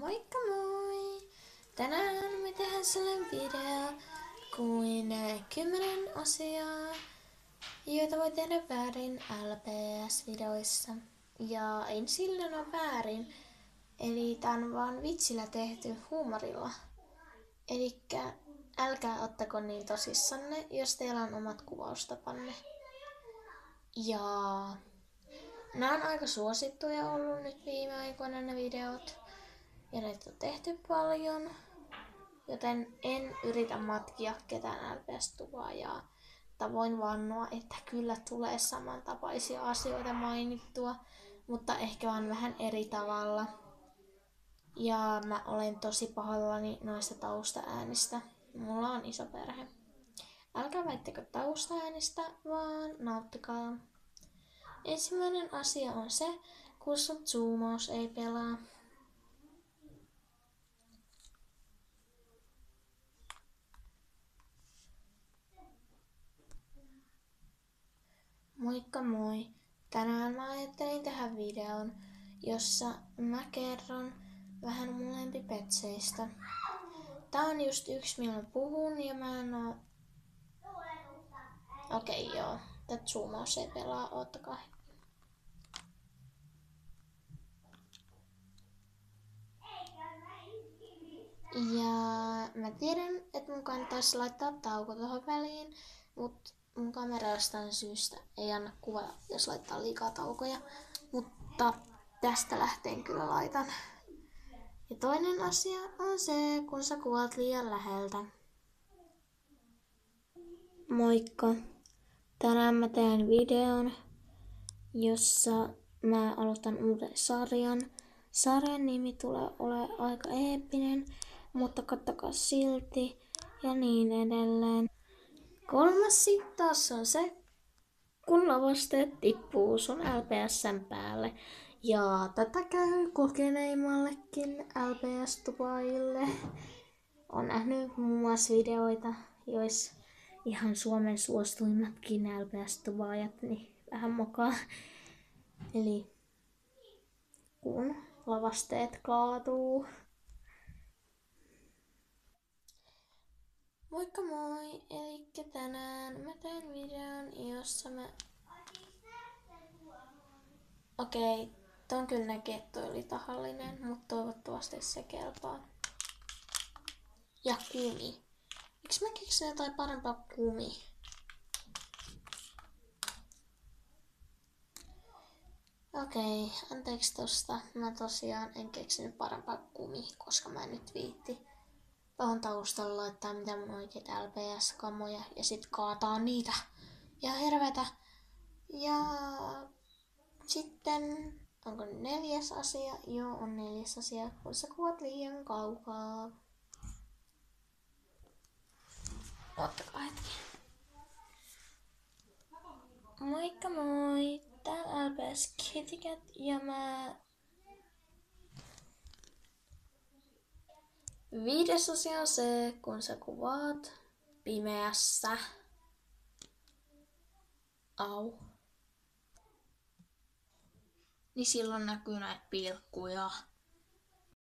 Moikka moi! Tänään me tehdään sellainen video kuin 10 asiaa, joita voi tehdä väärin LPS-videoissa. Ja ei silloin ole väärin, eli tää on vaan vitsillä tehty huumorilla. Elikkä älkää ottako niin tosissanne, jos teillä on omat kuvaustapanne. Ja nämä on aika suosittuja ollut nyt viime aikoina ne videot. Ja näitä on tehty paljon, joten en yritä matkia ketään LPS-tuvaajaa. Voin vannoa, että kyllä tulee samantapaisia asioita mainittua, mutta ehkä vaan vähän eri tavalla. Ja mä olen tosi pahoillani noista taustaäänistä. Mulla on iso perhe. Älkää väittäkö taustaäänistä, vaan nauttikaa. Ensimmäinen asia on se, kun sun zoomaus ei pelaa. Moikka moi! Tänään mä ajattelin tehdä videon, jossa mä kerron vähän mun lempipetseistä. Tää on just yksi, millä mä puhun ja mä en oo... Okei, joo. Tää zoomaus ei pelaa, oottakaa. Ja mä tiedän, että mun kannattaisi laittaa tauko tuohon väliin, mut mun kamera jostain syystä ei anna kuvaa, jos laittaa liikaa taukoja. Mutta tästä lähteen kyllä laitan. Ja toinen asia on se, kun sä kuvat liian läheltä. Moikka! Tänään mä teen videon, jossa mä aloitan uuden sarjan. Sarjan nimi tulee olemaan aika eeppinen, mutta kattokaa silti ja niin edelleen. Kolmas sitten taas on se, kun lavasteet tippuu sun LPS:n päälle. Ja tätä käy kokeneimmallekin LPS-tupaajille. On nähnyt muun muassa videoita, joissa ihan Suomen suosituimmatkin LPS-tupaajat niin vähän mokaa. Eli kun lavasteet kaatuu. Moikka moi! Elikkä tänään mä teen videon, jossa mä... Okei, ton kyllä näkee, että toi oli tahallinen, mutta toivottavasti se kelpaa. Ja kumi. Eiks mä keksin jotain parempaa kumi? Okei, anteeksi tosta. Mä tosiaan en keksinyt parempaa kumi, koska mä en nyt viitti tohon taustalla laittaa mitä mun oikeita LPS-kamoja ja sit kaataa niitä. Ja hirveetä. Ja sitten, onko 4. asia? Joo, on 4. asia, kun sä kuvat liian kaukaa. Ottakaa hetki. Moikka moi! Täällä LPS Kitty Cat ja mä... 5. asia on se, kun sä kuvaat pimeässä. Au. Niin silloin näkyy näitä pilkkuja.